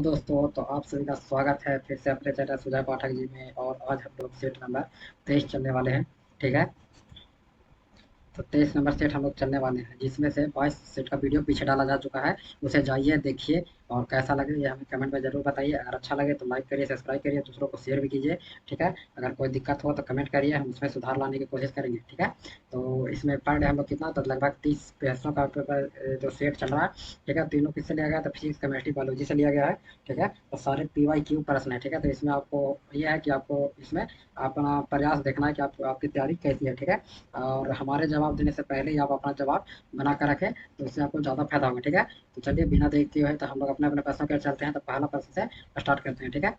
दोस्तों, तो आप सभी का स्वागत है फिर से अपने चैनल सुजय पाठक जी में। और आज हम लोग सेट नंबर 23 चलने वाले हैं। ठीक है, तो 23 नंबर सेट हम लोग चलने वाले हैं, जिसमें से 22 सेट का वीडियो पीछे डाला जा चुका है। उसे जाइए देखिए, और कैसा लगे ये हमें कमेंट में ज़रूर बताइए। अगर अच्छा लगे तो लाइक करिए, सब्सक्राइब करिए, दूसरों को शेयर भी कीजिए। ठीक है, अगर कोई दिक्कत हो तो कमेंट करिए, हम उसमें सुधार लाने की कोशिश करेंगे। ठीक है, तो इसमें पर डे हम लोग कितना, तो लगभग 30 प्रश्नों का पेपर जो सेट चल रहा है। ठीक है, तीनों किससे लिया गया है, तो फिजिक्स, केमिस्ट्री, बायोलॉजी से लिया गया है। ठीक है, तो सारे PYQ प्रश्न है। ठीक है, तो इसमें आपको ये है कि आपको इसमें अपना प्रयास देखना है कि आपकी तैयारी कैसी है। ठीक है, और हमारे जवाब देने से पहले ही आप अपना जवाब बना कर रखें, तो इससे आपको ज़्यादा फायदा होगा। ठीक है, तो चलिए बिना देखते हुए तो हम लोग अपने अपने प्रश्नों की ओर चलते हैं। तो पहला प्रश्न से स्टार्ट करते हैं। ठीक है,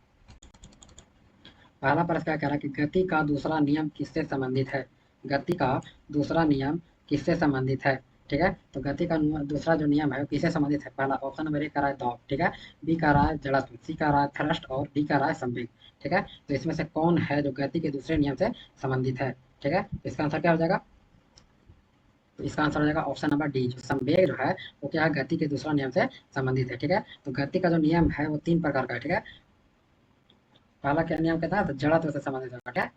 पहला प्रश्न क्या कह रहा है कि गति का दूसरा नियम किससे संबंधित है। गति का दूसरा नियम किससे संबंधित है। ठीक है, तो गति का दूसरा जो नियम है वो किससे संबंधित है। पहला ऑप्शन नंबर ए कह रहा है दबाव। ठीक है, बी कह रहा है जड़त्व, सी कह रहा है थ्रस्ट, और डी कह रहा है संवेग। ठीक है, तो इसमें से कौन है जो गति के दूसरे नियम से संबंधित है। ठीक है, तो इसका आंसर क्या हो जाएगा, तो इसका आंसर हो जाएगा ऑप्शन नंबर डी, जो संवेग जो है वो क्या है, गति के दूसरा नियम से संबंधित है। ठीक है, तो गति का जो नियम है वो 3 प्रकार का है। ठीक है, पहला क्या नियम कहता है, तो जड़त्व से संबंधित होगा। ठीक है,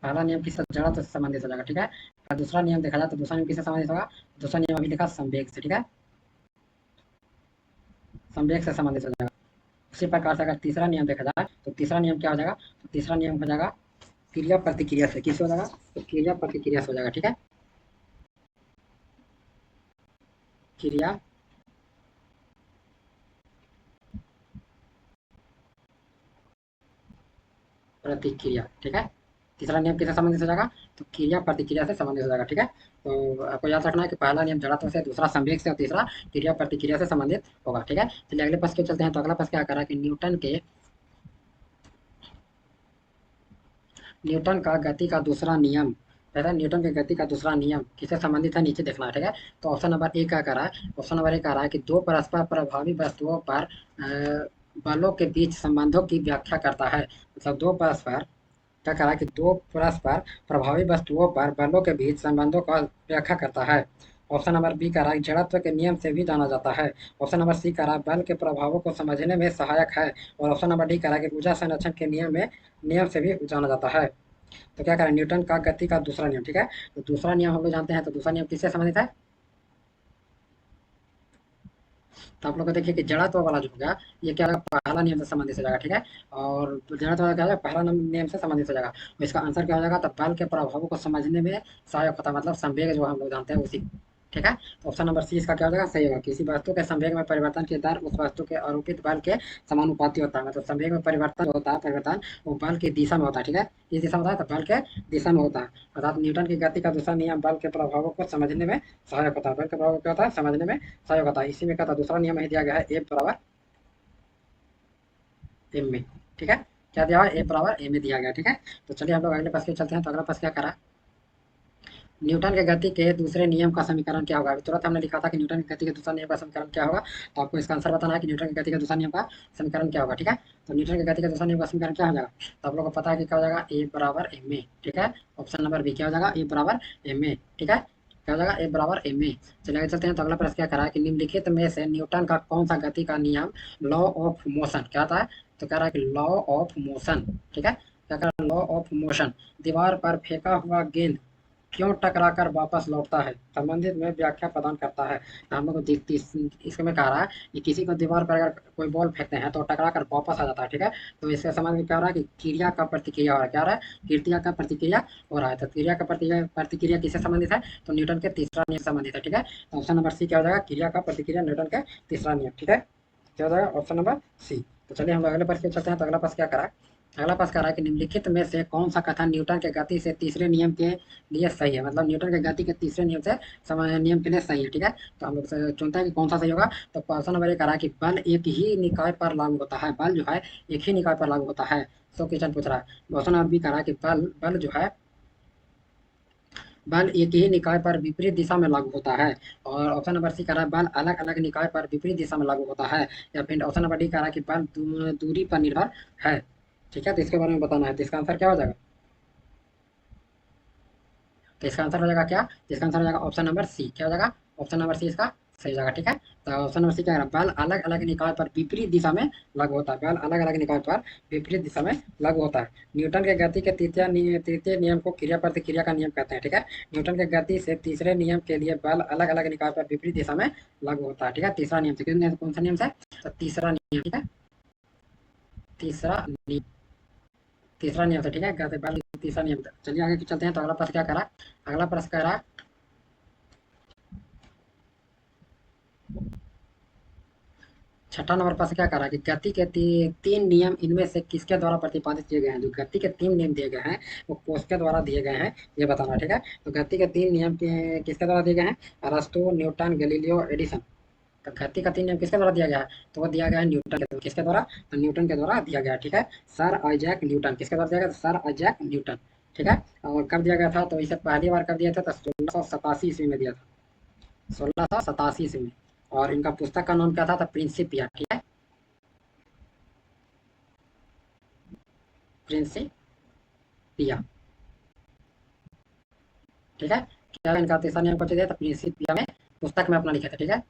पहला नियम किससे, जड़त्व से संबंधित हो जाएगा। ठीक है, और दूसरा नियम देखा जाए तो दूसरा नियम किससे संबंधित होगा, दूसरा नियम अभी लिखा संवेग से। ठीक है, संवेग से संबंधित हो जाएगा। उसी प्रकार से अगर तीसरा नियम देखा जाए तो तीसरा नियम क्या हो जाएगा, तो तीसरा नियम हो जाएगा क्रिया प्रतिक्रिया से। किससे हो जाएगा, तो क्रिया प्रतिक्रिया से हो जाएगा। ठीक है, क्रिया प्रतिक्रिया। ठीक है, तीसरा नियम किससे संबंधित हो जाएगा, तो क्रिया प्रतिक्रिया से संबंधित हो जाएगा। ठीक है, तो आपको याद रखना है कि पहला नियम जड़त्व से, दूसरा संवेग से, और तीसरा क्रिया प्रतिक्रिया से संबंधित होगा। ठीक है, चलिए अगले प्रश्न पे चलते हैं। तो अगला प्रश्न क्या कर रहा है कि न्यूटन का गति का दूसरा नियम, पहला न्यूटन के गति का दूसरा नियम किससे संबंधित है, नीचे देखना है। ठीक है, तो ऑप्शन नंबर ए क्या कर रहा है, ऑप्शन नंबर ए कह रहा है कि दो परस्पर प्रभावी वस्तुओं पर बलों के बीच संबंधों की व्याख्या करता है। मतलब दो परस्पर क्या कह रहा है कि दो परस्पर प्रभावी वस्तुओं पर बलों के बीच संबंधों का व्याख्या करता है। ऑप्शन नंबर बी कह रहा है जड़त्व के नियम से भी जाना जाता है। ऑप्शन नंबर सी कह रहा है बल के प्रभावों को समझने में सहायक है। और ऑप्शन नंबर डी कह रहा है कि ऊर्जा संरक्षण के नियम से भी जाना जाता है। तो क्या करें, न्यूटन का गति का दूसरा नियम। ठीक है, तो दूसरा नियम हम लोग जानते हैं, तो दूसरा नियम किससे संबंधित है, तो आप लोग को देखिए कि जड़त्व वाला जो हो गया ये क्या होगा, पहला नियम से संबंधित हो जाएगा। ठीक है, और जड़त्व वाला क्या हो जाएगा, पहला नियम से संबंधित हो जाएगा। तो इसका आंसर क्या हो जाएगा, तो बल के प्रभावों को समझने में सहायक होता है, मतलब संवेग जो हम लोग जानते हैं उसी। ठीक है, तो ऑप्शन नंबर सी इसका क्या हो जाएगा, सही होगा। किसी वस्तु के संवेग में परिवर्तन की दर उस वस्तु के आरोपित बल के समानुपाती होता है। मतलब संवेग में परिवर्तन जो होता है, परिवर्तन वो बल की दिशा में होता है। ठीक है, इस दिशा में होता है, तो बल के दिशा में होता है। अर्थात न्यूटन की गति का दूसरा नियम बल के प्रभावों को समझने में सहायक होता है। बल के प्रभाव क्या होता है, समझने में सहायक होता है। इसी में क्या था, दूसरा नियम ही दिया गया है, ए बराबर एम में। ठीक है, क्या दिया हुआ है, ए बराबर ए में दिया गया। ठीक है, तो चलिए हम लोग अगले प्रश्न पे चलते हैं। तो अगला प्रश्न क्या करा, न्यूटन के गति के दूसरे नियम का समीकरण क्या होगा। अभी तुरंत हमने लिखा था कि न्यूटन की गति के दूसरा नियम का समीकरण क्या होगा, तो आपको इसका आंसर बताना है कि न्यूटन की गति के दूसरा नियम का समीकरण क्या होगा। ठीक है, तो न्यूटन की गति के दूसरा नियम का समीकरण क्या हो जाएगा, तो आप लोगों को पता है कि क्या हो जाएगा, ए बराबर एम ए। ठीक है, ऑप्शन नंबर बी क्या हो जाएगा, ए बराबर एम ए। ठीक है, क्या हो जाएगा, ए बराबर एम ए। चलिए आगे चलते हैं। तो अगला प्रश्न क्या करा है कि निम्नलिखित में से न्यूटन का कौन सा गति का नियम लॉ ऑफ मोशन क्या था, तो कह रहा है कि लॉ ऑफ मोशन। ठीक है, क्या कह रहा है, लॉ ऑफ मोशन, दीवार पर फेंका हुआ गेंद क्यों टकराकर वापस लौटता है, संबंधित में व्याख्या प्रदान करता है। तो हम लोग को इसमें कह रहा है कि किसी को दीवार पर अगर कोई बॉल फेंकते हैं तो टकरा कर वापस आ जाता है। ठीक है, तो इसके समझ में क्या हो रहा है कि क्रिया का प्रतिक्रिया हो रहा है, क्या हो रहा है, क्रिया का प्रतिक्रिया हो रहा है। तो क्रिया का प्रतिक्रिया किससे संबंधित है, तो न्यूटन के तीसरा नियम से संबंधित है। ठीक है, तो ऑप्शन नंबर सी क्या हो जाएगा, क्रिया का प्रतिक्रिया न्यूटन के तीसरा नियम। ठीक है, क्या हो जाएगा, ऑप्शन नंबर सी। तो चलिए हम अगले प्रश्न पे चलते हैं। तो अगला प्रश्न क्या करा है, अगला प्रश्न कह रहा है कि निम्नलिखित में से कौन सा कथन न्यूटन के गति से तीसरे नियम के लिए सही है। मतलब न्यूटन के गति के तीसरे नियम से नियम के लिए सही है। ठीक है, तो हम लोग चुनते हैं कि कौन सा सही होगा। तो क्वेश्चन नंबर एक कह रहा है कि बल एक ही निकाय पर लागू होता है, बल जो है एक ही निकाय पर लागू होता है। तो क्वेश्चन पूछ रहा है। क्वेश्चन नंबर बी कह रहा है कि बल बल जो है बल एक ही निकाय पर विपरीत दिशा में लागू होता है। और ऑप्शन नंबर सी कह रहा है बल अलग अलग निकाय पर विपरीत दिशा में लागू होता है। या फिर ऑप्शन नंबर डी कह रहा है कि बल दूरी पर निर्भर है। ठीक है, तो इसके बारे में बताना है। तो इसका आंसर क्या हो जाएगा, तो इसका आंसर हो जाएगा क्या, तो इसका आंसर हो जाएगा ऑप्शन नंबर सी। क्या हो जाएगा, ऑप्शन नंबर सी इसका सही जगह, ठीक है। तो ऑप्शन नंबर सी क्या है, बल अलग अलग निकाय पर विपरीत दिशा में लागू होता है, बल अलग अलग निकाय पर विपरीत दिशा में लागू होता है। न्यूटन के गति के तृतीय नियम को क्रिया प्रतिक्रिया का नियम कहते हैं, ठीक है। न्यूटन के गति से तीसरे नियम के लिए बल अलग अलग निकाय पर विपरीत दिशा में लागू होता है, ठीक है। तीसरा नियम से कौन सा नियम से, तो तीसरा नियम, ठीक है। तीसरा नियम, तीसरा नियम से, ठीक है, गति बल तीसरा नियम। चलिए आगे चलते हैं। तो अगला प्रश्न क्या करा, अगला प्रश्न करा, छठा नंबर प्रश्न क्या करा कि गति के तीन नियम इनमें से किसके द्वारा प्रतिपादित किए गए हैं। जो गति के तीन नियम दिए गए हैं वो किसके द्वारा दिए गए हैं, ये बताना, ठीक है। तो गति के तीन नियम किसके द्वारा दिए गए हैं, अरस्तु, न्यूटन, गैलीलियो, एडिसन। तो गति का तीन नियम किसके द्वारा दिया गया है, तो वो दिया गया है न्यूटन के, किसके द्वारा, तो न्यूटन के द्वारा दिया गया, ठीक है। सर आइजैक न्यूटन, किसके द्वारा दिया गया, सर आइजैक न्यूटन, ठीक है। और कब दिया गया था, तो इसे पहली बार कब दिया था, तो 1687 ईस्वी में दिया था, 1687 ईस्वी में। और इनका पुस्तक का नाम क्या था, तो प्रिंसिपिया, ठीक है, प्रिंसिपिया, ठीक है। क्या इनका तीसरा नियम को दिया था, प्रिंसिपिया में, पुस्तक में अपना लिखे थे, ठीक है,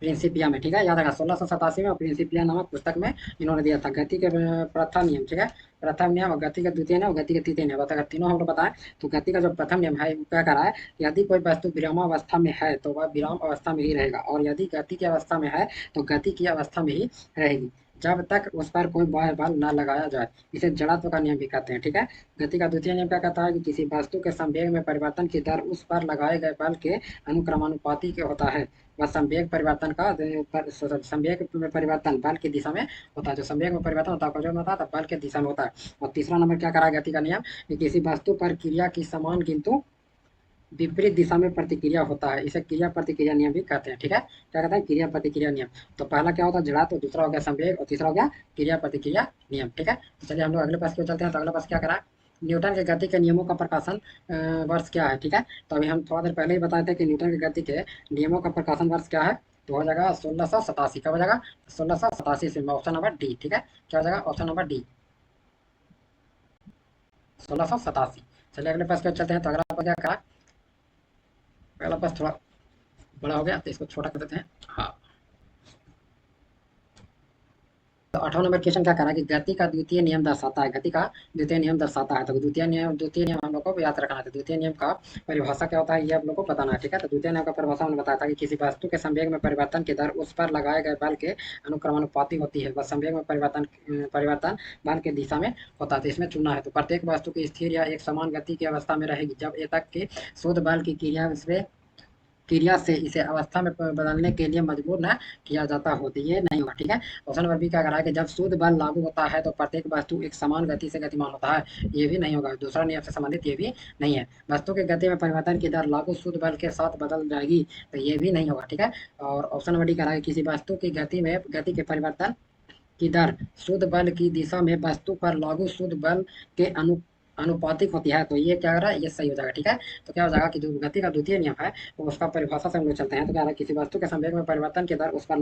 प्रिंसिपिया में, ठीक है, याद रखा 1687 में, और प्रिंसिपिया नामक पुस्तक में इन्होंने दिया था। गति के प्रथम नियम, ठीक है, प्रथम नियम, और गति का द्वितीय नियम, और गति के तृतीय नियम, अगर तीनों हम लोग बताएं तो गति का जो प्रथम नियम है वो क्या करा है, यदि कोई वस्तु विरामावस्था में है तो वह विराम अवस्था में ही रहेगा, और यदि गति की अवस्था में है तो गति की अवस्था में ही रहेगी जब तक उस पर कोई बाह्य बल न लगाया जाए। इसे जड़त्व का नियम भी कहते हैं, ठीक है। गति का द्वितीय नियम क्या कहता है कि किसी वस्तु के संवेग में परिवर्तन की दर उस पर लगाए गए बल के अनुक्रमानुपाती के होता है। वह संवेग परिवर्तन का संवेग में परिवर्तन बल की दिशा में होता है। जो संवेग में परिवर्तन होता है जो होता है तो बल के दिशा में होता है। और तीसरा नंबर क्या करा गति का नियम कि किसी वस्तु पर क्रिया की समान किंतु विपरीत दिशा में प्रतिक्रिया होता है। इसे क्रिया प्रतिक्रिया नियम भी कहते हैं, ठीक है। क्या कहते हैं, क्रिया प्रतिक्रिया नियम। तो पहला क्या होता है, जड़ा, तो दूसरा हो गया संवेग, और तीसरा हो गया क्रिया प्रतिक्रिया नियम, ठीक है। तो चलिए हम लोग अगले पास क्यों चलते हैं। तो अगला पास क्या करा, न्यूटन के गति के नियमों का प्रकाशन वर्ष क्या है, ठीक है। तो अभी हम थोड़ा देर पहले ही बताए थे कि न्यूटन के गति के नियमों का प्रकाशन वर्ष क्या है, तो हो जाएगा 1687। कब हो जाएगा, 1687 से। ऑप्शन नंबर डी, ठीक है। क्या हो जाएगा, ऑप्शन नंबर डी, 1687। चलिए अगले पास क्यों चलते हैं। तो अगला पास क्या करा, अगला पास थोड़ा बड़ा हो गया तो इसको छोटा कर देते हैं, हाँ। तो 8वां नंबर क्वेश्चन क्या करा कि गति का द्वितीय नियम दर्शाता है, गति का द्वितीय नियम दर्शाता है। तो द्वितीय नियम हम लोग को याद रखना है। तो द्वितीय नियम का परिभाषा क्या होता है ये आप लोग को बताना है, ठीक है। तो द्वितीय नियम का परिभाषा हमने बताया था कि किसी वस्तु के संवेग में परिवर्तन की दर उस पर लगाए गए बल के अनुक्रमानुपाती होती है। वह संवेग में परिवर्तन बल के दिशा में होता है। तो इसमें चुनना है, तो प्रत्येक वस्तु की स्थिर या एक समान गति की अवस्था में रहेगी जब एक तक के शुद्ध बल की क्रिया से इसे अवस्था में बदलने के लिए मजबूर न किया जाता हो, तो ये नहीं होगा, ठीक है। ऑप्शन नंबर बी क्या करा है कि जब शुद्ध बल लागू होता है तो प्रत्येक वस्तु एक समान गति से गतिमान होता है, ये भी नहीं होगा। दूसरा नियम से संबंधित ये भी नहीं है। वस्तु की गति में परिवर्तन की दर लागू शुद्ध बल के साथ बदल जाएगी, तो ये भी नहीं होगा, ठीक है। और ऑप्शन नंबर डी कह रहा है किसी वस्तु की गति के परिवर्तन की दर शुद्ध बल की दिशा में वस्तु पर लागू शुद्ध बल के अनुपातिक होती है, तो ये क्या हो रहा है, ये सही हो जाएगा, ठीक है। तो क्या हो जाएगा कि जो गति का द्वितीय नियम है वो उसका परिभाषा से हम लोग चलते हैं। तो क्या है, किसी वस्तु के संवेग में परिवर्तन की दर उस पर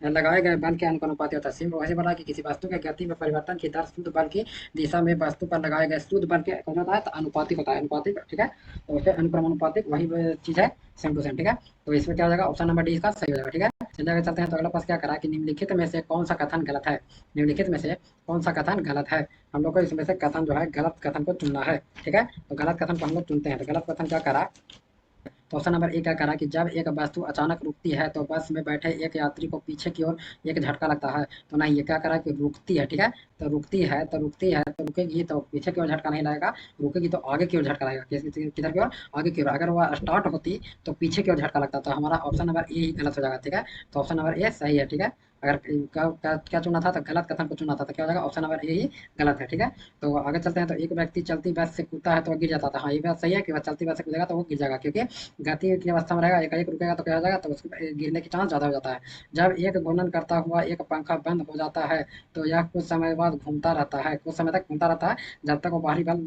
लगाए गए बल के अनुपातिक होता है। सिंह वैसे बोला कि किसी वस्तु के गति में परिवर्तन की दर शुद्ध बल की दिशा में वस्तु पर लगाए गए शुद्ध बल के कौन होता है, तो अनुपातिक होता है, अनुपातिक, ठीक है। तो उसके अनुक्रमानुपातिक वही चीज है, सेम टू सेम, ठीक है। तो इसमें क्या हो जाएगा, ऑप्शन नंबर डी इसका सही हो जाएगा, ठीक है। चलिए आगे चलते हैं। तो अगला पास क्या करा कि निम्नलिखित में से कौन सा कथन गलत है, निम्नलिखित में से कौन सा कथन गलत है। हम लोग को इसमें से कथन जो है गलत कथन को चुनना है, ठीक है। तो गलत कथन को हम लोग चुनते हैं। तो गलत कथन क्या करा, तो ऑप्शन नंबर ए क्या करा कि जब एक वस्तु अचानक रुकती है तो बस में बैठे एक यात्री को पीछे की ओर एक झटका लगता है। तो नहीं, ये क्या करा कि रुकती है, ठीक है। तो रुकती है तो रुकेगी तो पीछे की ओर झटका नहीं लगेगा, रुकेगी तो आगे की ओर झटका लगेगा, किधर की ओर, आगे की ओर। अगर वह स्टार्ट होती तो पीछे की ओर झटका लगता, तो हमारा ऑप्शन नंबर ए ही गलत हो जाएगा, ठीक है। तो ऑप्शन नंबर ए सही है, ठीक है। अगर क्या चुना था, तो गलत कथन को चुना था, तो क्या हो जाएगा, ऑप्शन नंबर ए ही गलत है, ठीक है। तो आगे चलते हैं। तो एक व्यक्ति चलती बस से कूदता है तो वह गिर जाता था। हाँ, ये बात सही है कि वह चलती बस से कूदेगा तो वो गिर जाएगा, क्योंकि गति की अवस्था में रहेगा, एकाएक रुकेगा तो क्या हो जाएगा, तो उसके गिरने की चांस ज़्यादा हो जाता है। जब एक घूर्णन करता हुआ एक पंखा बंद हो जाता है तो यह कुछ समय बाद घूमता रहता है, कुछ समय तक घूमता रहता है, जब तक वो बाहरी बल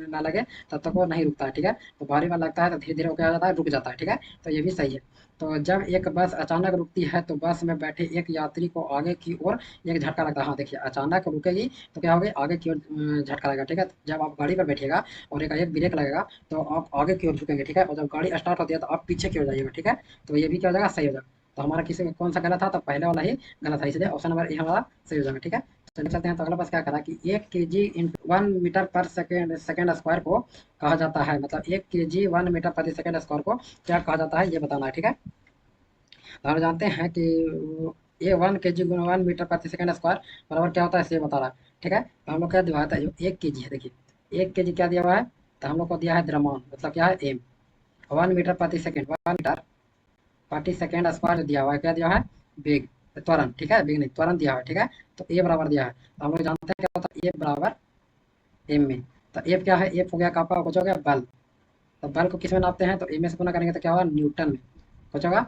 ना लगे तब तक वो नहीं रुकता है, ठीक है। तो बाहरी बल लगता है तो धीरे धीरे वो क्या हो जाता है, रुक जाता है, ठीक है। तो ये भी सही है। तो जब एक बस अचानक रुकती है तो बस में बैठे एक यात्री को आगे की ओर एक झटका लगता है। हाँ देखिए, अचानक रुकेगी तो क्या होगी, आगे की ओर झटका लगेगा, ठीक है। जब आप गाड़ी पर बैठिएगा और एक ब्रेक लगेगा तो आप आगे की ओर झुकेंगे, ठीक है। और जब गाड़ी स्टार्ट होती है तो आप पीछे की ओर जाइएगा, ठीक है। तो ये भी क्या हो जाएगा, सही हो जाएगा। तो हमारा किसी कौन सा गलत था, तो पहले वाला ही गलत था, इसलिए ऑप्शन नंबर ए हमारा सही हो जाएगा, ठीक है। चलिए चलते हैं। तो अगला बस क्या करा कि 1 kg इंटू 1 मीटर पर सेकेंड सेकेंड स्क्वायर को कहा जाता है, मतलब 1 kg 1 मीटर प्रति सेकेंड स्क्वायर को क्या कहा जाता है, ये बताना है, ठीक है। तो हम जानते हैं कि ये 1 kg गुना 1 मीटर प्रति सेकेंड स्क्वायर बराबर क्या होता है, इसे बता रहा है, ठीक है। तो हम लोग क्या दिया था, जो 1 kg है, देखिए 1 kg क्या दिया हुआ है, तो हम लोग को दिया है द्रव्यमान, मतलब क्या है, एम। 1 मीटर प्रति सेकेंड, 1 मीटर प्रति सेकेंड स्क्वायर दिया हुआ है, क्या दिया है, वेग, त्वरण, ठीक है, वेग नहीं त्वरण दिया हुआ है, ठीक है। तो ए बराबर दिया है, तो हम लोग जानते हैं क्या होता है, ए बराबर एम में। तो एफ क्या है, एफ हो गया का आपका कुछ हो गया बल। तो बल को किस में नापते हैं, तो एम में से गुना करेंगे तो क्या होगा, न्यूटन में कुछ होगा।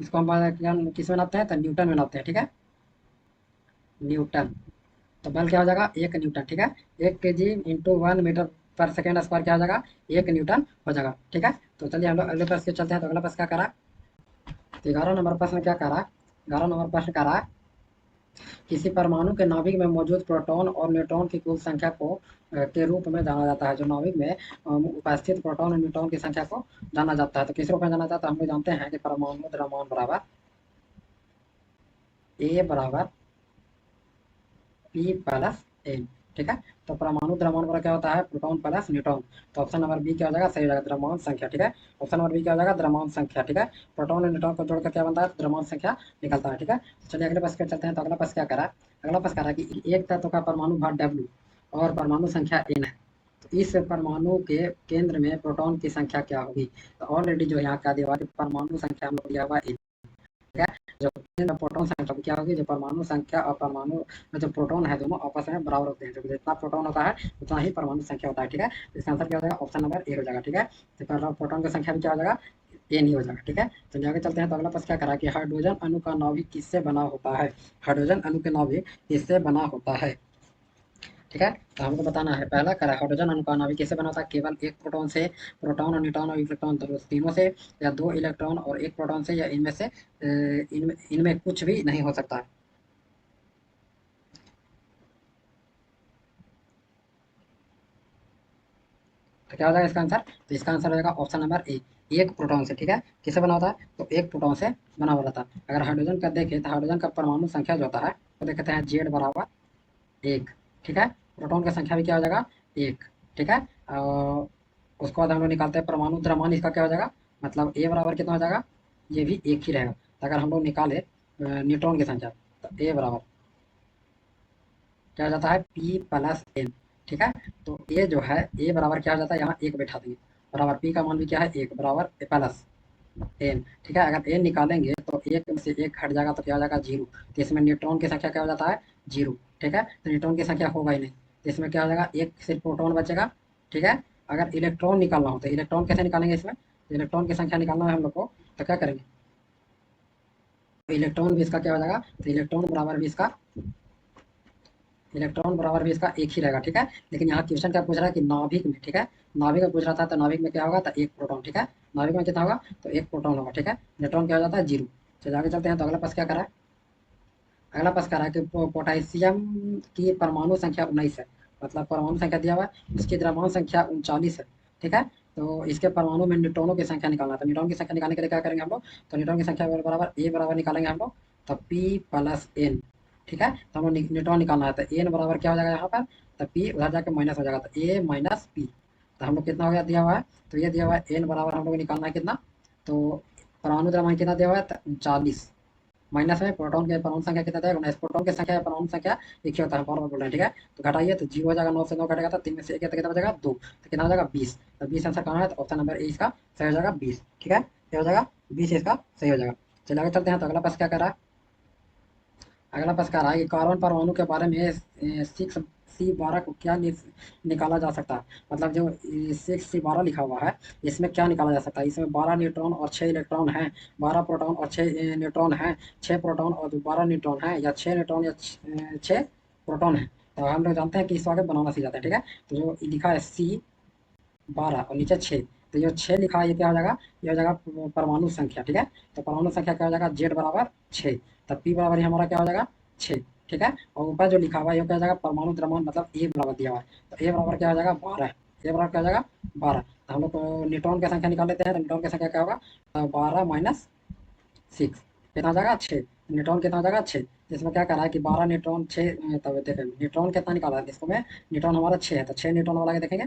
इसको हम किस में नापते हैं, तो न्यूटन में नापते हैं, ठीक है, न्यूटन। तो बल क्या हो जाएगा, 1 न्यूटन, ठीक है। 1 kg इंटू 1 मीटर पर सेकेंड स्क्वायर क्या हो जाएगा, 1 न्यूटन हो जाएगा, ठीक है। तो चलिए हम लोग अगले प्रश्न पे चलते हैं। तो अगला प्रश्न क्या करा, तो 11 नंबर प्रश्न क्या करा, 11 नंबर प्रश्न करा, किसी परमाणु के नाभिक में मौजूद प्रोटॉन और न्यूट्रॉन की कुल संख्या को के रूप में जाना जाता है। जो नाभिक में उपस्थित प्रोटॉन और न्यूट्रॉन की संख्या को जाना जाता है, तो किस रूप में जाना जाता है, हम लोग जानते हैं कि परमाणु द्रव्यमान बराबर ए बराबर पी प्लस एन, ठीक है। तो परमाणु द्रव्यमान बराबर क्या होता है, प्रोटॉन प्लस न्यूट्रॉन। तो ऑप्शन नंबर बी क्या हो जाएगा, सही हो जाएगा, द्रव्यमान संख्या, ठीक है। ऑप्शन नंबर बी क्या हो जाएगा, द्रव्यमान संख्या, ठीक है। प्रोटॉन और न्यूट्रॉन को जोड़कर क्या बनता है, द्रव्यमान संख्या निकलता है, ठीक है। तो चलिए अगले प्रश्न पे चलते हैं। तो अगला प्रश्न क्या करा, अगला प्रश्न करा कि एक तत्व का परमाणु भार डब्ल्यू और परमाणु संख्या एन है, तो इस परमाणु के केंद्र में प्रोटॉन की संख्या क्या होगी। तो ऑलरेडी जो यहाँ क्या दिया हुआ है, परमाणु संख्या हम लोग दिया हुआ है, ठीक है। जो प्रोटॉन संख्या क्या होगी, जो परमाणु संख्या और परमाणु में जो प्रोटॉन है दोनों आपस में बराबर होते हैं, जो जितना प्रोटॉन होता है उतना ही परमाणु संख्या होता है, ठीक है। तो इसका आंसर क्या हो जाएगा, ऑप्शन नंबर ए हो जाएगा, ठीक है। तो प्रोटॉन की संख्या भी क्या हो जाएगा, ए नहीं हो जाएगा, ठीक है। चलिए आगे चलते हैं। तो अगला प्रश्न क्या करा कि हाइड्रोजन अणु का नाभिक किससे बना होता है, हाइड्रोजन अणु के नाभिक किससे बना होता है, ठीक है। तो हमको बताना है, पहला करा हाइड्रोजन अणु का नाभिक कैसे बना था, केवल एक प्रोटॉन से, प्रोटॉन और न्यूट्रॉन और इलेक्ट्रॉन तीनों से, या 2 इलेक्ट्रॉन और एक प्रोटॉन से, या इनमें से इनमें इनमें कुछ भी नहीं हो सकता है। तो क्या हो जाएगा इसका आंसर, तो इसका आंसर हो जाएगा ऑप्शन नंबर ए, एक प्रोटॉन से, ठीक है। किससे बना होता है, तो एक प्रोटॉन से बना हुआ रहता है। अगर हाइड्रोजन का देखें तो हाइड्रोजन का परमाणु संख्या जो होता है वो देखते हैं जेड बराबर 1, ठीक है। प्रोटॉन की संख्या भी क्या हो जाएगा, 1, ठीक है। और उसके बाद हम लोग निकालते हैं परमाणु द्रव्यमान, इसका क्या हो जाएगा, मतलब ए बराबर कितना हो जाएगा, ये भी एक ही रहेगा। तो अगर हम लोग निकाले न्यूट्रॉन की संख्या, तो ए बराबर क्या हो जाता है, पी प्लस एन, ठीक है। तो ए जो है, ए बराबर क्या हो जाता है, यहाँ एक बैठा देंगे, बराबर पी का मान भी क्या है, एक, बराबर प्लस एन, ठीक है। अगर एन निकालेंगे तो एक में से एक हट जाएगा तो क्या हो जाएगा, जीरो। तो इसमें न्यूट्रॉन की संख्या क्या हो जाता है, जीरो, ठीक है। तो न्यूट्रॉन की संख्या होगा ही नहीं, तो इसमें क्या हो जाएगा, एक सिर्फ प्रोटॉन बचेगा, ठीक है। अगर इलेक्ट्रॉन निकालना हो तो इलेक्ट्रॉन कैसे निकालेंगे, इसमें तो इलेक्ट्रॉन की संख्या निकालना है हम लोग को, तो क्या करेंगे, तो इलेक्ट्रॉन भी इसका क्या हो जाएगा, तो इलेक्ट्रॉन बराबर भी इसका एक ही रहेगा, ठीक है। लेकिन यहाँ क्वेश्चन क्या पूछ रहा है कि नाभिक में, ठीक है, नाभिक में पूछ रहा था, तो नाभिक में क्या होगा, तो एक प्रोटॉन, ठीक है। नाभिक में कितना होगा, तो एक प्रोटॉन होगा, ठीक है। न्यूट्रॉन क्या हो जाता है, जीरो। चलिए आगे चलते हैं। तो अगला प्रश्न क्या करा है, अगला प्रश्न करा है कि पोटेशियम की परमाणु संख्या 19 है, मतलब परमाणु संख्या दिया हुआ है, उसकी द्रव्यमान संख्या 39 है, ठीक है। तो इसके परमाणु में न्यूट्रॉनों की संख्या निकालना है। तो न्यूट्रॉन की संख्या निकालने के लिए क्या करेंगे हम लोग, तो न्यूट्रॉन की संख्या बराबर ए बराबर निकालेंगे हम लोग, तो पी प्लस एन, ठीक है। तो हम लोग न्यूट्रॉन निकालना है, तो एन बराबर क्या हो जाएगा यहाँ पर, तो पी उधर जाकर माइनस हो जाएगा, तो ए माइनस पी। तो हम लोग कितना हो गया दिया हुआ है, तो ये दिया हुआ है एन बराबर हम लोग निकालना है कितना, तो परमाणु द्रव्यमान कितना दिया हुआ है, 39, माइनस में प्रोटॉन के परमाणु संख्या कितना था, 19। प्रोटॉन की संख्या या परमाणु संख्या एक ही होता है, बार बार बोल रहे हैं, ठीक है। तो घटाइए तो जीरो हो जाएगा, 9 से 9 घटेगा तो 3 में से एक है, तो कितना बचेगा, 2, तो कितना हो जाएगा, 20। तो 20 आंसर कहाँ है, तो ऑप्शन नंबर ए इसका सही हो जाएगा, 20, ठीक है। क्या हो जाएगा, 20 इसका सही हो जाएगा। चलिए आगे चलते हैं। तो अगला प्रश्न क्या कर रहा है, अगला प्रश्न कह रहा है कि कार्बन परमाणु के बारे में 6C12 को क्या निकाला जा सकता है, मतलब जो 6C12 लिखा हुआ है, इसमें क्या निकाला जा सकता है। इसमें 12 न्यूट्रॉन और 6 इलेक्ट्रॉन हैं, 12 प्रोटॉन और 6 न्यूट्रॉन हैं, 6 प्रोटॉन और 12 न्यूट्रॉन हैं, या 6 न्यूट्रॉन या 6 प्रोटॉन हैं। तो हम लोग जानते हैं कि इसको आगे बनाना सीख जाते हैं, ठीक है। तो जो लिखा है C12 और नीचे 6, तो ये 6 लिखा है, ये क्या हो जाएगा, ये हो जाएगा परमाणु संख्या। ठीक है, तो परमाणु संख्या क्या हो जाएगा, Z बराबर 6। तब P बराबर हमारा क्या हो जाएगा 6। ठीक है, और ऊपर जो लिखा हुआ है ये क्या हो जाएगा परमाणु द्रव्यमान, मतलब ए बराबर दिया हुआ है, तो ए बराबर क्या हो जाएगा 12। ए बराबर क्या हो जाएगा 12। तो हम लोग न्यूट्रॉन की संख्या निकाल लेते हैं, तो न्यूट्रॉन की संख्या क्या होगा 12 माइनस 6 कितना हो जाएगा 6। न्यूट्रॉन कितना हो जाएगा 6। इसमें क्या करा है कि 12 न्यूट्रॉन 6, तब देखें न्यूट्रॉन कितना निकाला है, इसको में न्यूट्रॉन हमारा 6 है, तो 6 न्यूट्रॉन वाला के देखेंगे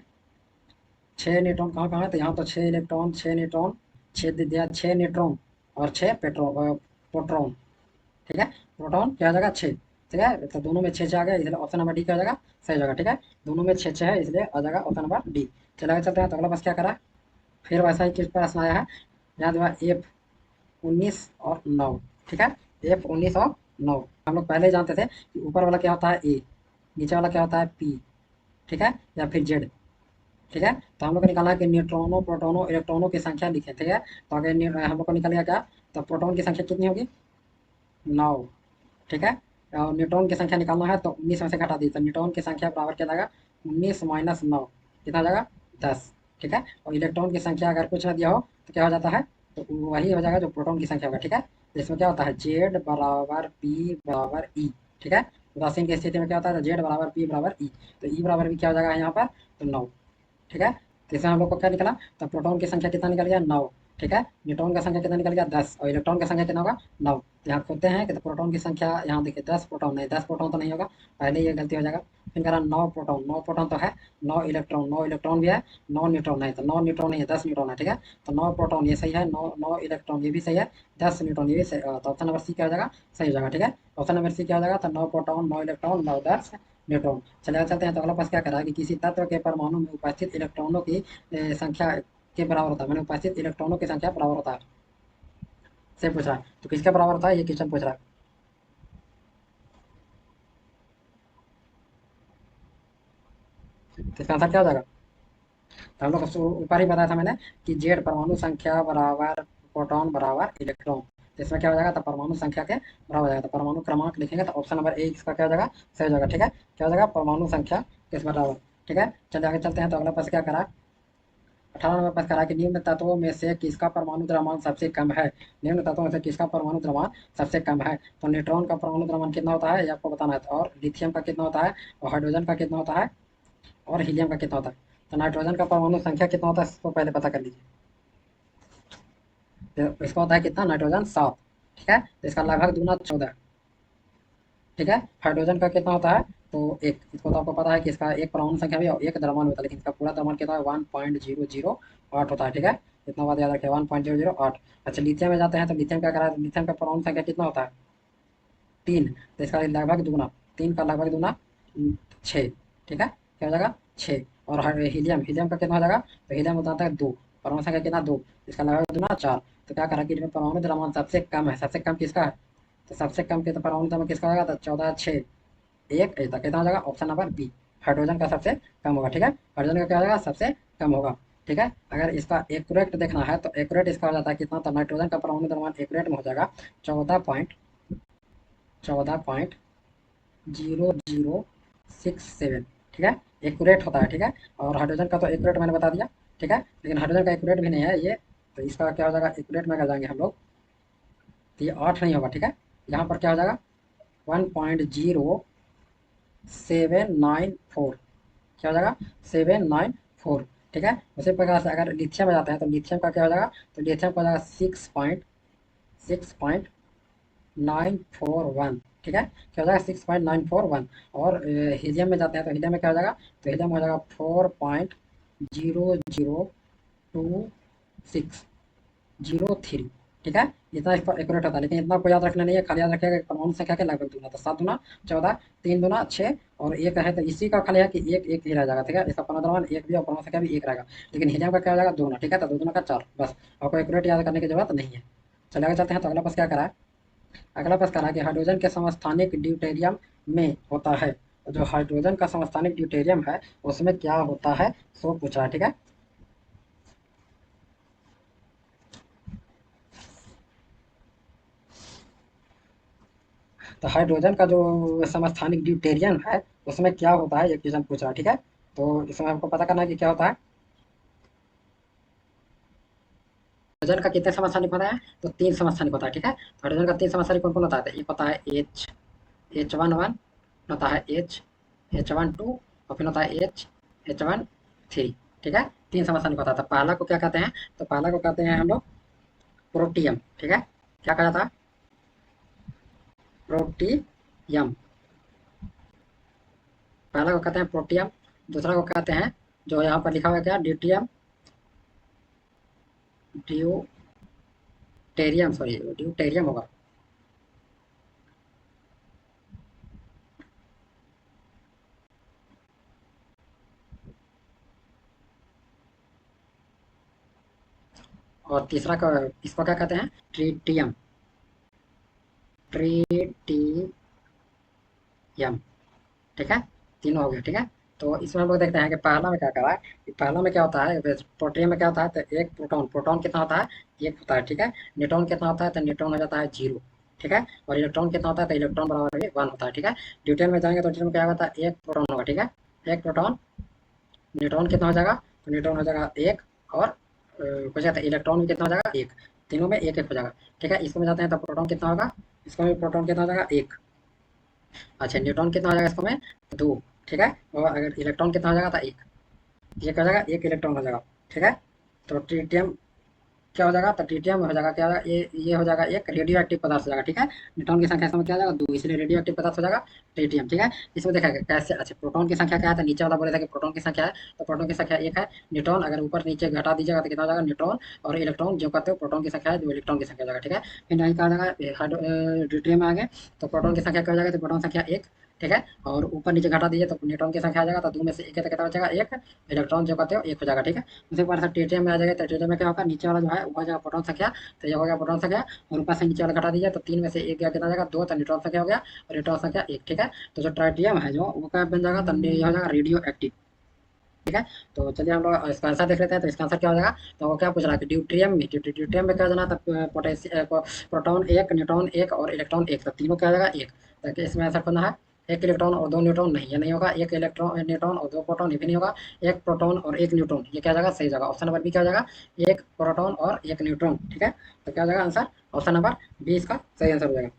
6 न्यूट्रॉन कहाँ कहाँ है, तो यहाँ तो 6 इलेक्ट्रॉन 6 न्यूट्रॉन 6 दे दिया 6 न्यूट्रॉन और 6 पेट्रोन प्रोटॉन। ठीक है, प्रोटॉन क्या हो जाएगा 6। ठीक है, तो दोनों में 6 आ गया, इसलिए ऑप्शन नंबर डी क्या हो जाएगा सही जगह। ठीक है, दोनों में 6 है, इसलिए आ जाएगा ऑप्शन नंबर डी। चलिए आगे चलते हैं, तो अगला बस क्या करा, फिर वैसा ही किस प्रश्न आया है, यहाँ जो है F19 और 9। ठीक है, F19 और 9 हम लोग पहले ही जानते थे कि ऊपर वाला क्या होता है ए, नीचे वाला क्या होता है पी। ठीक है, या फिर जेड। ठीक है, तो हम लोग को निकालना है कि न्यूट्रॉनों प्रोटॉनों इलेक्ट्रॉनों की संख्या लिखें। ठीक है, तो आगे हम लोग को निकल गया क्या, तो प्रोटॉन की संख्या कितनी होगी 9। ठीक है, और न्यूट्रॉन की संख्या निकालना है, तो 19 में से घटा दी, तो न्यूट्रॉन की संख्या बराबर क्या जाएगा 19 माइनस 9 कितना जाएगा 10। ठीक है, और इलेक्ट्रॉन की संख्या अगर कुछ ना दिया हो तो क्या हो जाता है, तो वही हो जाएगा जो प्रोटॉन की संख्या होगा। ठीक है, तो इसमें क्या होता है जेड बराबर पी बराबर ई। ठीक है, उदासीन की स्थिति में क्या होता है, तो जेड बराबर पी बराबर ई, तो ई बराबर भी क्या हो जाएगा यहाँ पर, तो 9। ठीक है, तो इसमें हम लोग को क्या निकला, तो प्रोटॉन की संख्या कितना निकल गया 9। ठीक है, न्यूट्रॉन का संख्या कितना निकल गया 10, और इलेक्ट्रॉन की संख्या कितना होगा 9। तो यहाँ खोलते हैं कि तो प्रोटॉन की संख्या यहाँ देखिए 10 प्रोटॉन नहीं, 10 प्रोटॉन तो नहीं होगा, पहले ये गलती हो जाएगा। फिर कह रहा 9 प्रोटॉन, 9 प्रोटॉन तो है, 9 इलेक्ट्रॉन, 9 इलेक्ट्रॉन भी है, 9 न्यूट्रॉन नहीं, तो 9 न्यूट्रॉन नहीं है 10 न्यूट्रॉन है। ठीक है, तो 9 प्रोटॉन ये सही है, 9 इलेक्ट्रॉन ये भी सही है, 10 न्यूट्रॉन ये भी सही, तो ऑप्शन नंबर सी क्या हो जाएगा सही हो जाएगा। ठीक है, ऑप्शन नंबर सी क्या हो जाएगा, तो 9 प्रोटॉन 9 इलेक्ट्रॉन 9 10 न्यूट्रॉन। चलिए चलते हैं, तो अगला पास क्या करा है कि किसी तत्व के परमाणु में उपस्थित इलेक्ट्रॉनों की संख्या के बराबर होता है, मैंने उपस्थित इलेक्ट्रॉनों की संख्या बराबर होता है से पूछ रहा है, तो किसके बराबर होता है ये क्वेश्चन पूछ रहा है। तो इसका आंसर क्या हो जाएगा, तो हम लोग ऊपर ही बताया था मैंने कि जेड परमाणु संख्या बराबर प्रोटॉन बराबर इलेक्ट्रॉन, तो इसमें क्या हो जाएगा, तो परमाणु संख्या के बराबर हो जाएगा, तो परमाणु क्रमांक लिखेंगे तो ऑप्शन नंबर ए इसका क्या हो जाएगा सही हो जाएगा। ठीक है, क्या हो जाएगा परमाणु संख्या किस बराबर। ठीक है, चलिए आगे चलते हैं, तो अगला प्रश्न क्या करा, 18 नंबर प्रश्न करा कि निम्न तत्वों में से किसका परमाणु द्रव्यमान सबसे कम है। निम्न तत्वों में से किसका परमाणु द्रव्यमान सबसे कम है, तो न्यूट्रॉन का परमाणु द्रव्यमान कितना होता है ये आपको बताना है, और लिथियम का कितना होता है, और हाइड्रोजन का कितना होता है, और हीलियम का कितना होता है। तो नाइट्रोजन का परमाणु संख्या कितना होता है इसको पहले पता कर लीजिए, तो इसका होता है कितना नाइट्रोजन 7। ठीक है, तो इसका लगभग दूना 14। ठीक है, हाइड्रोजन का कितना होता है, तो एक, इसको तो आपको पता है कि इसका एक परमाणु संख्या भी और एक द्रव्यमान होता है, लेकिन इसका पूरा द्रव्यमान कितना है 1.008 होता है। ठीक है, इतना बात याद रखिए 1.008। अच्छा लिथियम में जाते हैं, तो लिथियम क्या करा है, लिथियम का परमाणु संख्या कितना होता है 3, तो इसका लगभग दूना, 3 का लगभग दूना 6। ठीक है, क्या हो जाएगा 6। और हीलियम, हीलियम का कितना हो जाएगा, तो हीलियम होता है 2, परमाणु संख्या कितना 2, इसका लगभग दूना 4। तो क्या करा कि इसमें परमाणु द्रव्यमान सबसे कम है, सबसे कम किसका है, तो सबसे कम के तो परमाणु द्रव्यमान किसका होगा, तो 14 6 1 तक कितना हो जाएगा ऑप्शन नंबर बी, हाइड्रोजन का सबसे कम होगा। ठीक है, हाइड्रोजन का क्या हो जाएगा सबसे कम होगा। ठीक है, अगर इसका एक्यूरेट देखना है तो एक्यूरेट इसका हो जाता है कितना, तो नाइट्रोजन का परमाणु द्रव्यमान एक्यूरेट में हो जाएगा 14.0067। ठीक है, एक्यूरेट होता है। ठीक है, और हाइड्रोजन का तो एक्यूरेट मैंने बता दिया। ठीक है, लेकिन हाइड्रोजन का एक्यूरेट भी नहीं है ये, तो इसका क्या हो जाएगा एक्यूरेट में कर जाएंगे हम लोग, तो ये 8 नहीं होगा। ठीक है, यहाँ पर क्या हो जाएगा 1.0794, क्या हो जाएगा 794। ठीक है, उसी प्रकार से अगर लिथियम में जाते हैं तो लिथियम का क्या हो जाएगा, तो लिथियम का हो जाएगा 6.941। ठीक है, क्या हो जाएगा 6.941। और हीलियम में जाते हैं तो हीलियम में क्या हो जाएगा, तो हीलियम हो जाएगा 4.002603। ठीक है, इतना इसका एक्यूरेट होता है, लेकिन इतना आपको याद रखना नहीं है, खाली याद रखिएगा परमाणु संख्या के लगभग दूना, तो 7 दूना 14, 3 दूना 6 और एक है, तो इसी का खाली है कि एक एक ही रह जाएगा। ठीक है, इसका परमाणु एक भी और परमाणु संख्या भी एक रहेगा, लेकिन हीलियम का क्या हो जाएगा दूना। ठीक है, तो 2 दूना का 4, बस आपको एक्यूरेट याद करने की जरूरत नहीं है। चलिए आगे चलते हैं, तो अगला प्रश्न क्या करा है, अगला प्रश्न करा है कि हाइड्रोजन के समस्थानिक ड्यूटेरियम में होता है, तो जो हाइड्रोजन का समस्थानिक ड्यूटेरियम है उसमें क्या होता है सो पूछा है। ठीक है, तो हाइड्रोजन का जो समस्थानिक ड्यूटेरियम है उसमें क्या होता है ये क्वेश्चन पूछ रहा है। ठीक है, तो इसमें हमको पता करना है कि क्या होता है, हाइड्रोजन का कितने समस्थानिक होता है? तो 3 समस्थानिक होता है, ठीक है। तो हाइड्रोजन का 3 समस्थानिक कौन-कौन होता है? तो एक होता है H1 होता है H1 2 और फिर होता है H1 3, ठीक है। 3 समस्थानिक होता है। तो पहला को क्या कहते हैं? तो पहला को कहते हैं हम लोग प्रोटियम, ठीक है। क्या कहा जाता है? प्रोटियम। पहला को कहते हैं प्रोटियम, दूसरा को कहते हैं जो यहाँ पर लिखा हुआ है क्या? ड्यूटियम, ड्यूटेरियम, सॉरी ड्यूटेरियम होगा। और तीसरा का इसको क्या कहते हैं? ट्रीटियम, ट्रीटियम, ठीक है। तीनों हो गए, ठीक है। तो इसमें हम लोग देखते हैं कि पहला में क्या करा है कि पहला में क्या होता है? प्रोटियम में क्या होता है? तो एक प्रोटॉन, प्रोटॉन कितना होता है? एक होता है, ठीक है। न्यूट्रॉन कितना होता है? तो न्यूट्रॉन हो जाता है 0, ठीक है। और इलेक्ट्रॉन कितना होता है? तो इलेक्ट्रॉन बराबर में 1 होता है, ठीक है। ड्यूटेन में जाएंगे तो ड्यूटेन में क्या होता है? एक प्रोटॉन होगा, ठीक है। एक प्रोटॉन। न्यूट्रॉन कितना हो जाएगा? तो न्यूट्रॉन हो जाएगा एक, और कुछ कहते हैं इलेक्ट्रॉन भी कितना हो जाएगा? एक। तीनों में एक एक हो जाएगा, ठीक है। इसको में जाते हैं तो प्रोटॉन कितना होगा? इसको में प्रोटॉन कितना हो जाएगा? एक। अच्छा, न्यूट्रॉन कितना हो जाएगा इसको में? 2, ठीक है। और अगर इलेक्ट्रॉन कितना हो जाएगा? तो एक। ये क्या हो जाएगा? एक इलेक्ट्रॉन हो जाएगा, ठीक है। तो ट्रीटियम क्या हो जाएगा? तो ट्रीटियम हो जाएगा क्या होगा? ये हो जाएगा एक रेडियो एक्टिव पदार्थ हो जाएगा, ठीक है। न्यूट्रॉन की संख्या इसमें क्या हो जाएगा? 2, इसलिए रेडियो एक्टिव पदार्थ हो जाएगा ट्रीटियम, ठीक है। इसमें देखा गया कैसे? अच्छा, प्रोटॉन की संख्या क्या है? तो नीचे वाला बोले था कि प्रोटॉन की संख्या है, तो प्रोटॉन की संख्या एक है। न्यूट्रॉन अगर ऊपर नीचे घटा दीजिएगा तो कितना हो जाएगा? न्यूट्रॉन और इलेक्ट्रॉन जो कहते हो प्रोटॉन की संख्या है, जो इलेक्ट्रॉन की संख्या हो जाएगा, ठीक है। फिर नहीं कहा जाएगा ड्यूटेरियम में आ गए तो प्रोटॉन की संख्या क्या हो जाएगा? तो प्रोटॉन संख्या एक, ठीक है। और ऊपर नीचे घटा दीजिए तो न्यूट्रॉन की संख्या आ जाएगा, तो 2 में से एक है तो कितना बचेगा? एक। इलेक्ट्रॉन जो कहते हो एक हो जाएगा, ठीक है। उसी प्रकार से ट्रीटियम में आ जाएगा तो ट्रीटियम में क्या होगा? नीचे वाला जो है वो हो जाएगा प्रोटॉन संख्या, तो ये हो गया प्रोटॉन संख्या। और ऊपर से नीचे वाला घटा दीजिए तो 3 में से एक गया, कितना हो जाएगा? 2, तो न्यूट्रॉन संख्या हो गया और न्यूट्रॉन संख्या एक, ठीक है। तो जो ट्राइटियम है जो वो क्या बन जाएगा? तो ये हो जाएगा रेडियो एक्टिव, ठीक है। तो चलिए हम लोग इसका आंसर देख लेते हैं। तो इसका आंसर क्या हो जाएगा? तो वो क्या पूछ रहा है कि ड्यूटेरियम में, ड्यूटेरियम में क्या जाना था? पोटेशियम, प्रोटॉन एक, न्यूट्रॉन एक और इलेक्ट्रॉन एक, तो तीनों क्या हो जाएगा? एक। ताकि इसमें आंसर करना है एक इलेक्ट्रॉन और 2 न्यूट्रॉन, नहीं ये नहीं होगा। एक इलेक्ट्रॉन न्यूट्रॉन और 2 प्रोटॉन, ये भी नहीं होगा। एक प्रोटॉन और एक न्यूट्रॉन, ये क्या जाएगा? सही जगह ऑप्शन नंबर बी क्या हो जाएगा? एक प्रोटॉन और एक न्यूट्रॉन, ठीक है। तो क्या हो जाएगा आंसर? ऑप्शन नंबर बी इसका सही आंसर हो जाएगा।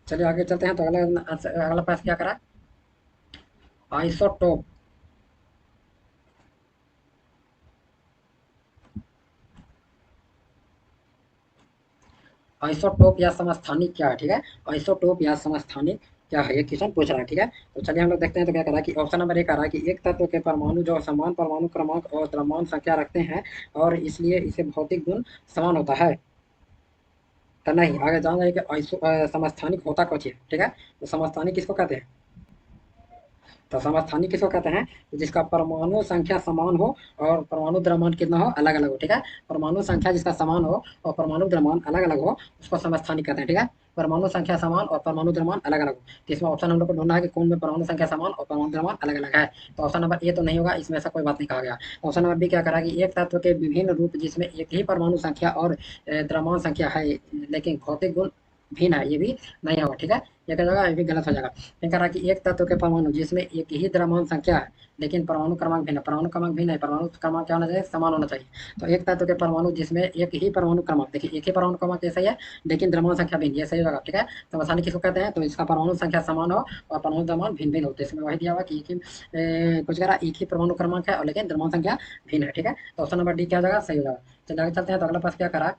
चलिए आगे चलते हैं। तो अगला प्रश्न क्या करा? आइसोटोप। आइसोटोप या समस्थानिक क्या है, ठीक है। आइसोटोप या समस्थानिक क्या है, ये क्वेश्चन पूछ रहा है, ठीक है। तो चलिए हम लोग देखते हैं। तो क्या कह रहा है कि ऑप्शन नंबर एक आ रहा है कि एक तत्व के परमाणु जो समान परमाणु क्रमांक और द्रव्यमान संख्या रखते हैं और इसलिए इसे भौतिक गुण समान होता है। तो नहीं, आगे जान रहे कि समस्थानिक होता कुछ है, ठीक है। तो समस्थानिक किसको कहते हैं? तो समस्थानिक किसको कहते हैं? तो जिसका परमाणु संख्या समान हो और परमाणु द्रव्यमान कितना हो? अलग अलग हो, ठीक है। परमाणु संख्या जिसका समान हो और परमाणु द्रव्यमान अलग अलग हो उसको समस्थानिक कहते हैं, ठीक है। परमाणु संख्या समान और परमाणु द्रव्यमान अलग अलग हो, तो इसमें ऑप्शन हम लोग को ढूंढना है कि कौन में परमाणु संख्या समान और परमाणु द्रव्यमान अलग अलग है। तो ऑप्शन नंबर ए तो नहीं होगा, इसमें ऐसा कोई बात नहीं कहा गया। ऑप्शन नंबर बी क्या करा कि एक तत्व के विभिन्न रूप जिसमें एक ही परमाणु संख्या और द्रव्यमान संख्या है लेकिन भौतिक गुण भिन्न है, ये भी नहीं होगा, ठीक है। ये क्या होगा? ये भी गलत हो जाएगा। फिर कह रहा है कि एक तत्व के परमाणु जिसमें एक ही द्रव्यमान संख्या है लेकिन परमाणु क्रमांक भिन्न, परमाणु क्रमांक भिन्न है, परमाणु क्रमांक क्या होना चाहिए? समान होना चाहिए। तो एक तत्व के परमाणु जिसमें एक ही परमाणु क्रमांक, देखिए एक ही परमाणु क्रमांक ये सही है लेकिन द्रव्यमान संख्या भिन्न, ये सही होगा, ठीक है। तो आसानी किसको कहते हैं? तो इसका परमाणु संख्या समान हो और परमाणु द्रव्यमान भिन्न भिन्न होते हैं। इसमें वही दिया हुआ कि एक ही कुछ कह रहा एक ही परमाणु क्रमांक है और लेकिन द्रव्यमान संख्या भिन्न है, ठीक है। तो ऑप्शन नंबर डी क्या हो जाएगा? सही हो जाएगा। चलिए आगे चलते हैं। तो अगला प्रश्न क्या करा?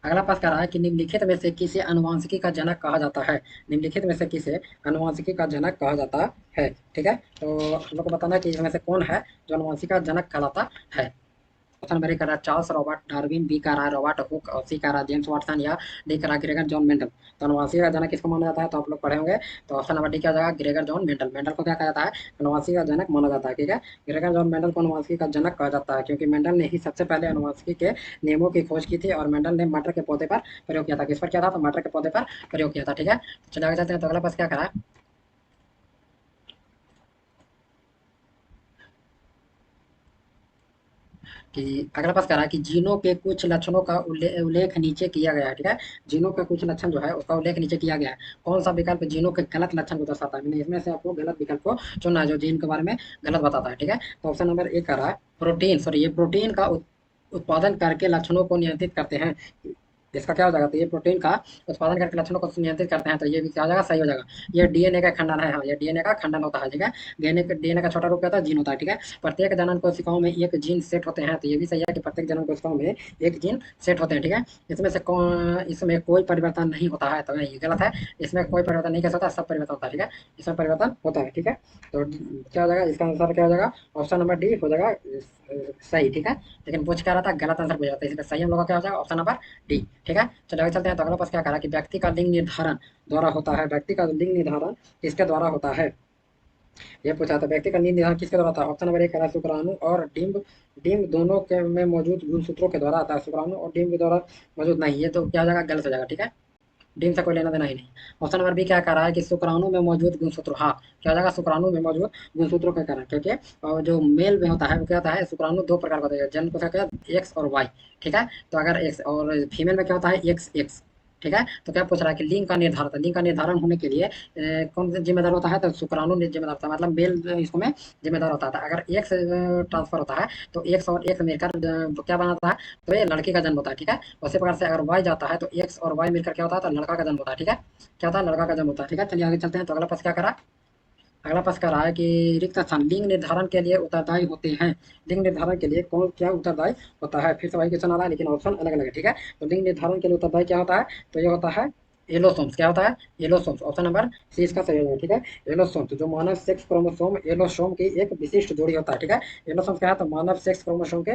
अगला प्रश्न कह रहा है कि निम्नलिखित में से किसे आनुवंशिकी का जनक कहा जाता है? निम्नलिखित में से किसे आनुवंशिकी का जनक कहा जाता है, ठीक है। तो हम लोग को बताना है कि इसमें से कौन है जो आनुवंशिकी का जनक कहलाता है। ऑप्शन नंबर ए कर रहा है चार्ल्स रॉबर्ट डार्विन, बी कर रहा है रॉबर्ट हुक और सी कर रहा है जेम्स वाटसन या डी कर रहा है ग्रेगर जॉन मेंडल। तो आनुवंशिकी का जनक किसको माना जाता है? तो आप लोग पढ़े होंगे। तो ऑप्शन नंबर डी क्या हो जाएगा? Gregor John Mendel. मेंडल को क्या कहा जाता है? आनुवंशिकी का जनक माना जाता है, ठीक है। ग्रेगर जॉन मेंडल को आनुवंशिकी का जनक कहा जाता है क्योंकि मेंडल ने ही सबसे पहले आनुवंशिकी के नियमों की खोज की थी और मेंडल ने मटर के पौधे पर प्रयोग किया था। किस पर किया था? तो मटर के पौधे पर प्रयोग किया था, ठीक है। तो चलिए आगे चलते हैं। तो अगला प्रश्न क्या करा है? कि अगला पास कह रहा है कि जीनों के कुछ लक्षणों का उल्लेख नीचे किया गया है, ठीक है। जीनों के कुछ लक्षण जो है उसका उल्लेख नीचे किया गया है। कौन सा विकल्प जीनों के गलत लक्षण को दर्शाता है? मैंने इसमें से आपको गलत विकल्प को चुनना है जो जीन के बारे में गलत बताता है, ठीक है। तो ऑप्शन नंबर एक कह रहा है प्रोटीन, सॉरी, ये प्रोटीन का उत्पादन करके लक्षणों को नियंत्रित करते हैं। इसका क्या हो जाएगा? तो ये प्रोटीन का उत्पादन करके लक्षणों को नियंत्रित करते हैं, तो ये भी क्या हो जाएगा? सही हो जाएगा। ये डीएनए का खंडन है, हाँ, ये डीएनए का खंडन होता है, ठीक है। डीएनए का छोटा रूप क्या होता है? जीन होता है, ठीक है। प्रत्येक जनन कोशिकाओं में एक जीन सेट होते हैं, तो ये भी सही है कि प्रत्येक जनन कोशिकाओं में एक जीन सेट होते हैं, ठीक है। इसमें कोई परिवर्तन नहीं होता है, तो ये गलत है। इसमें कोई परिवर्तन नहीं कैसे होता है? सब परिवर्तन होता है, ठीक है। इसमें परिवर्तन होता है, ठीक है। तो क्या हो जाएगा? इसका आंसर क्या हो जाएगा? ऑप्शन नंबर डी हो जाएगा सही, ठीक है। लेकिन पूछ क्या रहा था? गलत आंसर पूछ रहा था, इसलिए सही हम लोग का क्या हो जाएगा? ऑप्शन नंबर डी, ठीक है। चलो आगे चलते हैं। तो अगला प्रश्न क्या कह रहा है कि व्यक्ति का लिंग निर्धारण द्वारा होता है, व्यक्ति का लिंग निर्धारण किसके द्वारा होता है? ये पूछा था, व्यक्ति का लिंग निर्धारण किसके द्वारा होता है? ऑप्शन नंबर एक कह रहा है शुक्राणु और डिंब। डिंब दोनों के में मौजूद गुणसूत्रों के द्वारा आता है, शुक्राणु और डिंब के द्वारा मौजूद नहीं। ये तो क्या हो जाएगा? गलत हो जाएगा, ठीक है। डिम से कोई लेना देना ही नहीं। ऑप्शन नंबर बी क्या कह रहा है कि शुक्राणु में मौजूद गुणसूत्र, हाँ, क्या हो जाएगा? शुक्राणु में मौजूद गुणसूत्रों के कारण, क्योंकि और जो मेल में होता है वो क्या होता है? शुक्राणु दो प्रकार का होता है, जन्म को क्या एक्स और वाई, ठीक है। तो अगर एक्स और फीमेल में क्या होता है? एक्स एक्स, ठीक है। तो क्या पूछ रहा है कि लिंग का निर्धारण, तो लिंग का निर्धारण होने के लिए कौन सा जिम्मेदार होता है? तो शुक्राणु जिम्मेदार होता है, मतलब मेल इसमें जिम्मेदार होता है। अगर एक्स ट्रांसफर होता है तो एक्स और एक्स मिलकर क्या बनाता है? तो ये लड़की का जन्म होता है, ठीक है। उसी प्रकार से अगर वाई जाता है तो एक्स और वाई मिलकर क्या होता है? तो लड़का का जन्म होता है, ठीक है। क्या होता है? लड़का का जन्म होता है, ठीक है। चलिए आगे चलते हैं। तो अगला प्रश्न क्या करा? अगला प्रश्न कह रहा है कि रिक्त स्थान लिंग निर्धारण के लिए उत्तरदायी होते हैं। लिंग निर्धारण के लिए कौन क्या उत्तरदायी होता है? फिर से वही क्वेश्चन आ रहा है लेकिन ऑप्शन अलग अलग है, ठीक है। तो लिंग निर्धारण के लिए उत्तरदायी क्या होता है? तो ये होता है एलोसोम्स। क्या होता है? एलोसोम्स। ऑप्शन नंबर सी इसका सही होगा, ठीक है। एलोसोम्स जो मानव सेक्स क्रोमोसोम एलोसोम की एक विशिष्ट जोड़ी होता है, ठीक है। एलोसोम्स क्या है? तो मानव सेक्स क्रोमोसोम के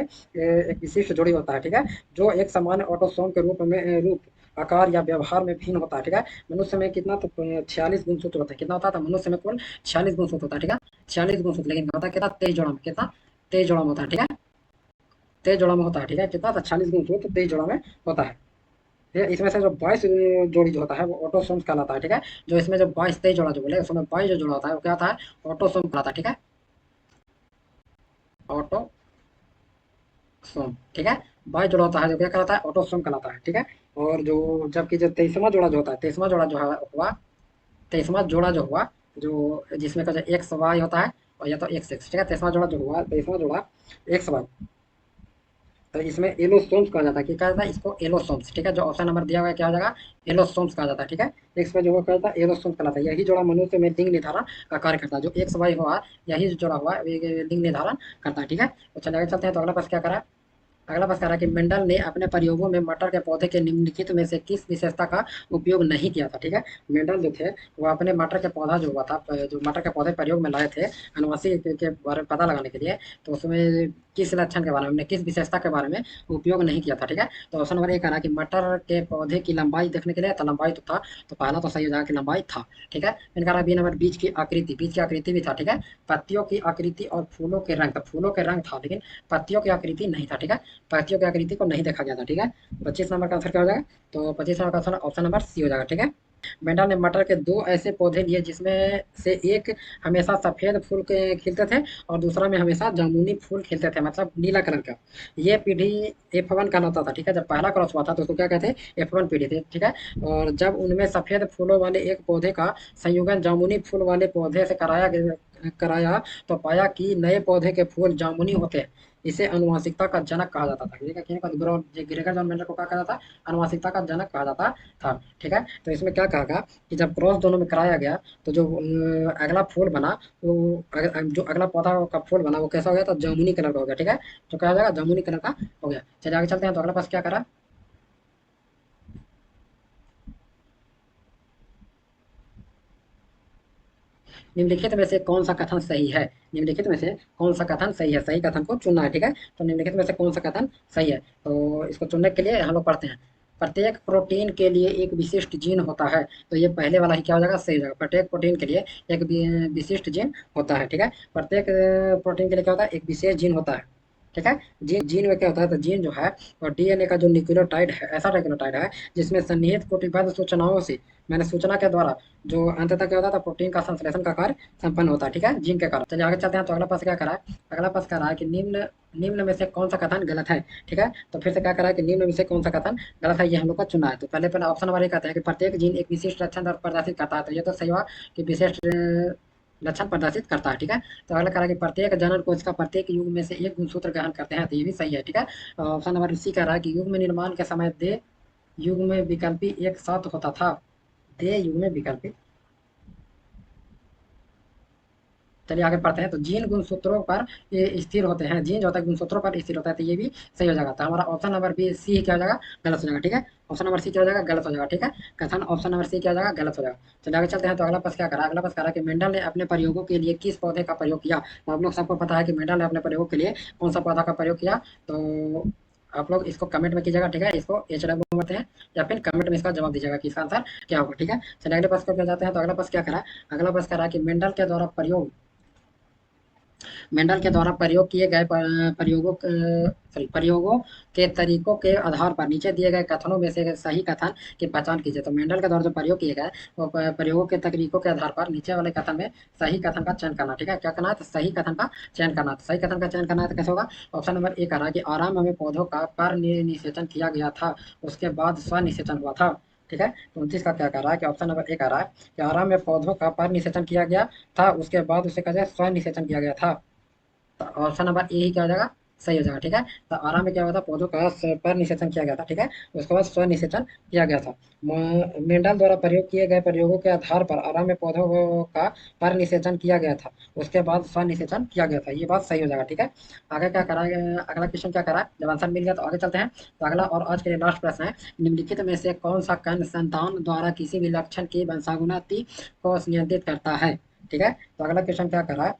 एक विशिष्ट जोड़ी होता है, ठीक है। जो एक सामान्य ऑटोसोम के रूप आकार या व्यवहार में भिन्न होता है, ठीक है। मनुष्य में कितना? तो 46 गुणसूत्र होता है। कितना होता है? तो मनुष्य में कुल 46 गुणसूत्र होता है, ठीक है। 46 गुणसूत्र, लेकिन होता है कितना? 23 जोड़ा में, कितना? 23 जोड़ा में होता है, ठीक है। 23 जोड़ा में होता है, ठीक है। कितना? तो 46 गुणसूत्र 23 जोड़ा में होता है, ठीक है। इसमें से जो 22 जोड़ी जो होता है वो ऑटोसोम्स कहलाता है, ठीक है। जो इसमें जो 22 23 जोड़ा जो बोले उसमें 22 जो जोड़ा होता है वो क्या होता है? ऑटोसोम कहलाता है, ठीक है। ऑटोसोम, ठीक है। 22 जोड़ा होता है जो क्या कहलाता है? ऑटोसोम कहलाता है, ठीक है। और जो जबकि जो 23वां जोड़ा जो होता है, 23वां जोड़ा जो है हुआ, 23वां जोड़ा जो हुआ, जो जिसमें का जो एक्स वाई होता है और या तो एक्स एक्स, ठीक है। 23वां जोड़ा जो हुआ, 23वां जोड़ा एक्स वाई, तो इसमें एलोसोम्स कहा जाता है। क्या कहा जाता है? इसको एलोसोम्स, ठीक है। जो ऑप्शन नंबर दिया हुआ है क्या हो जाएगा? एलोसोम्स कहा जाता है, ठीक है। एक्स वाई जो हुआ कहता है एलोसोम्स कहलाता है। यही जोड़ा मनुष्य में लिंग निर्धारण का कार्य करता है। जो एक्स वाई हुआ यही जो जोड़ा हुआ ये लिंग निर्धारण करता है, ठीक है। तो चलिए आगे चलते हैं। तो अगला प्रश्न क्या करा? अगला प्रश्न कह रहा है कि मेंडल ने अपने प्रयोगों में मटर के पौधे के निम्नलिखित में से किस विशेषता का उपयोग नहीं किया था, ठीक है। मेंडल जो थे वो अपने मटर के पौधा जो हुआ था, जो मटर के पौधे प्रयोग में लाए थे अनुवांशिक के बारे में पता लगाने के लिए, तो उसमें किस लक्षण के बारे में, किस विशेषता के बारे में उपयोग नहीं किया था, ठीक है। तो ऑप्शन नंबर एक कह रहा है कि मटर के पौधे की लंबाई देखने के लिए, तो लंबाई तो था, तो पहला तो सही हो जाएगा कि लंबाई था, ठीक है। फिर कह रहा है बी नंबर बीज की आकृति, बीज की आकृति भी था, ठीक है। पत्तियों की आकृति और फूलों के रंग, तो फूलों के रंग था लेकिन पत्तियों की आकृति नहीं था, ठीक है। पत्तियों की आकृति को नहीं देखा गया था, ठीक है। 25 नंबर का आंसर क्या हो जाएगा? तो 25 नंबर का आंसर ऑप्शन नंबर सी हो जाएगा, ठीक है। मेंडल ने मटर के दो ऐसे पौधे लिए जिसमें से एक हमेशा सफेद फूल के खिलते थे और दूसरा में हमेशा जामुनी फूल खिलते थे, मतलब नीला कलर का। ये पीढ़ी F1 कहलाता था, ठीक है। जब पहला क्रॉस हुआ था तो उसको क्या कहते हैं? F1 पीढ़ी थी, ठीक है। और जब उनमें सफेद फूलों वाले एक पौधे का संयोजन जामुनी फूल वाले पौधे से कराया तो पाया कि नए पौधे के फूल जामुनी होते हैं। इसे अनुवांशिकता का जनक कहा जाता था, ठीक है। ग्रेगर जॉन मेंडल को क्या कहा जाता? अनुवांशिकता का जनक कहा जाता था, ठीक है। तो इसमें क्या कहा गया कि जब क्रॉस दोनों में कराया गया तो जो अगला फूल बना वो जो अगला पौधा का फूल बना वो कैसा हो गया? तो जामुनी कलर का हो गया, ठीक है। तो क्या हो जाएगा? जामुनी कलर का हो गया। चलिए आगे चलते हैं। तो अगला पास क्या करा? निम्नलिखित में से कौन सा कथन सही है? निम्नलिखित में से कौन सा कथन सही है? सही कथन को चुनना है, ठीक है। तो निम्नलिखित में से कौन सा कथन सही है? तो इसको चुनने के लिए हम लोग पढ़ते हैं। प्रत्येक प्रोटीन के लिए एक विशिष्ट जीन होता है, तो ये पहले वाला ही क्या हो जाएगा? सही हो जाएगा। प्रत्येक प्रोटीन के लिए एक विशिष्ट जीन होता है, ठीक है। प्रत्येक प्रोटीन के लिए क्या होता है? एक विशेष जीन होता है, ठीक है। जीन जीन में क्या होता है, तो जीन जो है और डीएनए का जो न्यूक्लियोटाइड है, ऐसा न्यूक्लियोटाइड है जिसमें सन्निहित कूटबद्ध सूचनाओं से, मैंने सूचना के द्वारा जो अंततः क्या होता है, तो प्रोटीन का संश्लेषण का कार्य संपन्न होता है, ठीक है, जीन के कारण। चलिए आगे चलते हैं। तो अगला प्रश्न क्या करा है, अगला प्रश्न कह रहा है कि निम्न निम्न में से कौन सा कथन गलत है, ठीक है। तो फिर से क्या करा है कि निम्न में से कौन सा कथन गलत है, ये हम लोग का चुना है। तो पहले पहले ऑप्शन नंबर 1 कहते हैं कि प्रत्येक जीन एक विशिष्ट लक्षण और प्रदर्शित करता है, तो ये तो सही हुआ कि विशिष्ट लक्षण प्रदर्शित करता है, ठीक है। तो अगला कह रहा है कि प्रत्येक जनन कोशिका प्रत्येक युग में से एक गुणसूत्र ग्रहण करते हैं, तो ये भी सही है, ठीक है। ऑप्शन नंबर सी कह रहा है कि युग में निर्माण के समय दे युग में विकल्पी एक साथ होता था, दे युग में विकल्पी। चलिए आगे पढ़ते हैं। तो जीन गुणसूत्रों पर ये स्थिर होते हैं, जीन जो होता है गुणसूत्रों पर स्थिर होता है, तो ये भी सही हो जाएगा। तो हमारा ऑप्शन नंबर बी सी क्या हो जाएगा, गलत हो जाएगा, ठीक है। ऑप्शन नंबर सी क्या हो जाएगा, गलत हो जाएगा, ठीक है। कथन ऑप्शन नंबर सी क्या हो जाएगा, गलत हो जाएगा। चलिए आगे चलते हैं। तो अगला प्रश्न क्या करा, अगला प्रश्न करा कि मेंडल ने अपने प्रयोगों के लिए किस पौधे का प्रयोग किया। तो आप लोग सबको पता है कि मेंडल ने अपने प्रयोगों के लिए कौन सा पौधा का प्रयोग किया। तो आप लोग इसको कमेंट में कीजिएगा, ठीक है। इसको एच डब्ल्यू बोलते हैं, या फिर कमेंट में इसका जवाब दीजिएगा कि इसका आंसर क्या होगा, ठीक है। चलिए अगले प्रश्न पर जाते हैं। तो अगला प्रश्न क्या करा, अगला प्रश्न करा कि मेंडल के द्वारा प्रयोग, मेंडल के द्वारा प्रयोग किए गए प्रयोगों के तरीकों के आधार पर नीचे दिए गए कथनों में से सही कथन की पहचान कीजिए। तो मेंडल के द्वारा जो प्रयोग किए गए वो प्रयोगों के तरीकों के आधार पर नीचे वाले कथन में सही कथन का चयन करना, ठीक है। क्या करना है, तो सही कथन का चयन करना। तो सही कथन का चयन करना है तो कैसे होगा। ऑप्शन नंबर ए कह रहा है कि आराम में पौधों का पर निषेचन किया गया था, उसके बाद स्व निषेचन हुआ था, ठीक है। तो 29 का क्या कह रहा है कि ऑप्शन नंबर ए कह रहा है कि आराम में पौधों का पर निषेचन किया गया था, उसके बाद उसे कहा जाए स्व निषेचन किया गया था। तो ऑप्शन नंबर ए ही क्या हो जाएगा, सही हो जाएगा, ठीक है। तो आराम में क्या हुआ था, पौधों का पर निषेचन किया गया था, ठीक है। उसके बाद स्व निषेचन किया गया था। मेंडल द्वारा प्रयोग किए गए प्रयोगों के आधार पर आराम में पौधों का पर निषेचन किया गया था, उसके बाद स्व निषेचन किया गया था, ये बात सही हो जाएगा, ठीक है। आगे क्या करा है, अगला क्वेश्चन क्या करा है, जब आंसर मिल गया तो आगे चलते हैं। तो अगला और आज के लिए लास्ट प्रश्न है, निम्नलिखित में से कौन सा कण संतान द्वारा किसी भी लक्षण की वंशानुगति को नियंत्रित करता है, ठीक है। तो अगला क्वेश्चन क्या करा है,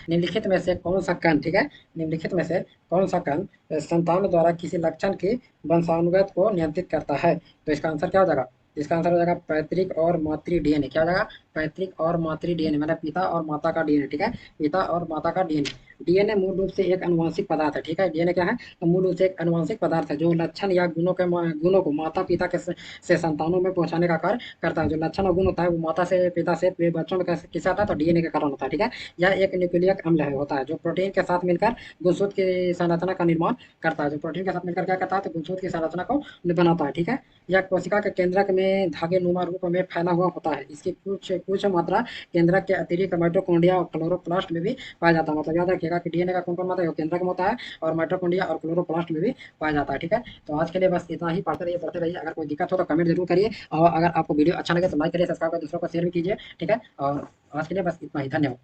निम्नलिखित में से कौन सा कण, ठीक है, निम्नलिखित में से कौन सा कण संतान द्वारा किसी लक्षण की वंशानुगत को नियंत्रित करता है। तो इसका आंसर क्या हो जाएगा, इसका आंसर हो जाएगा पैतृक और मातृ डीएनए। क्या हो जाएगा, पैतृक और मातृ डीएनए, मतलब पिता और माता का डीएनए, ठीक है, पिता और माता का डीएनए। डीएनए मूल रूप से एक अनुवांशिक पदार्थ है, ठीक है। डीएनए क्या है, तो मूल रूप से एक अनुवांशिक पदार्थ है जो लक्षण या गुणों को माता पिता के से संतानों में पहुंचाने का कार्य करता है। जो लक्षण और गुण होता है वो माता से पिता से बच्चों में कैसे किसे आता है, तो डीएनए के कारण होता है, ठीक है। यह एक न्यूक्लियक अम्ल है, होता है जो प्रोटीन के साथ मिलकर गुणसूत्र की संरचना का निर्माण करता है। जो प्रोटीन के साथ मिलकर क्या करता है, तो गुणसूत्र की संरचना को बनाता है, ठीक है। यह कोशिका के केंद्रक में धागे नुमा रूप में फैला हुआ होता है। इसकी कुछ कुछ मात्रा केंद्रक के अतिरिक्त माइटोकॉन्ड्रिया और क्लोरोप्लास्ट में भी पाया जाता है। मतलब याद रखिएगा कि डीएनए का कौन कौन होता है, वो केंद्रक में होता है और माइटोकॉन्ड्रिया और क्लोरोप्लास्ट में भी पाया जाता है, ठीक है। तो आज के लिए बस इतना ही, पढ़ते रहिए पढ़ते रहिए। अगर कोई दिक्कत हो तो कमेंट जरूर करिए, और अगर आपको वीडियो अच्छा लगे तो लाइक करिए, सब्सक्राइब करिए, दूसरों को शेयर भी कीजिए, ठीक है। और आज के लिए बस इतना ही, धन्यवाद।